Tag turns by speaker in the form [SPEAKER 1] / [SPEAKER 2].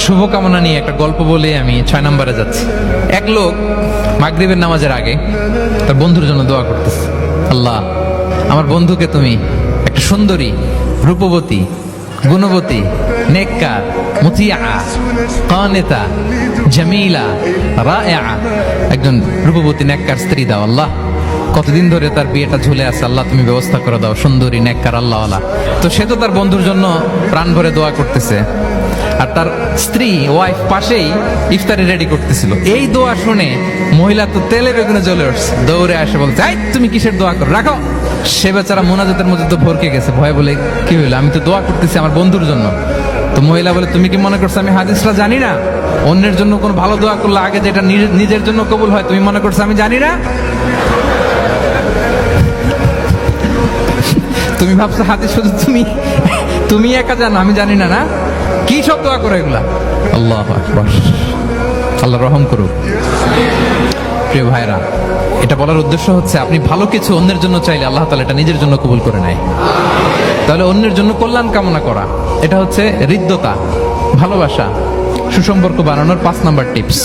[SPEAKER 1] শুভকামনা নিয়ে একটা গল্প বলে আমি 6 নম্বরে যাচ্ছি। এক লোক মাগরিবের নামাজের আগে তার বন্ধুর জন্য দোয়া করতেছে, আল্লাহ আমার বন্ধুকে তুমি একটা সুন্দরী, রূপবতী, গুণবতী, নেককার, মুতিয়া, কানেতা, জামিলা, রায়া, একজন রূপবতী নেককার স্ত্রী দাও আল্লাহ। কতদিন ধরে তার বিয়েটা ঝুলে আছে, আল্লাহ তুমি ব্যবস্থা করে দাও, সুন্দরী, নেককার, আল্লাহওয়ালা। তো সে তো তার বন্ধুর জন্য প্রাণ ভরে দোয়া করতেছে, আর তার স্ত্রী ওয়াইফ পাশেই ইফতারি রেডি করতেছিল। এই দোয়া শুনে মহিলা তো তেলে বেগুনে জ্বলে উঠছে, দৌড়ে আসে বলছে, এই তুমি কিসের দোয়া করো, রাখো। সে বেচারা মোনাজাতের মধ্যে তো ভরকে গেছে, ভয় বলে কি হইলো, আমি তো দোয়া করতেছি আমার বন্ধুর জন্য। তো মহিলা বলে, তুমি কি মনে করছো আমি হাদিসটা জানি না? অন্যের জন্য কোন ভালো দোয়া করলে আগে যেটা নিজের জন্য কবুল হয়, তুমি মনে করছো আমি জানি না? তুমি ভাবছো হাদিস শুধু তুমি একা জানো, আমি জানি না? না, কি সব দোয়া করো এগুলা? আল্লাহু আকবার, আল্লাহ রহম করুক। প্রিয় ভাইরা, এটা বলার উদ্দেশ্য হচ্ছে আপনি ভালো কিছু অন্যের জন্য চাইলে আল্লাহ তাআলা এটা নিজের জন্য কবুল করে নেয়। তাহলে অন্যের জন্য কল্যাণ কামনা করা, এটা হচ্ছে হৃদ্যতা, ভালোবাসা, সুসম্পর্ক বানানোর 5 নাম্বার টিপস।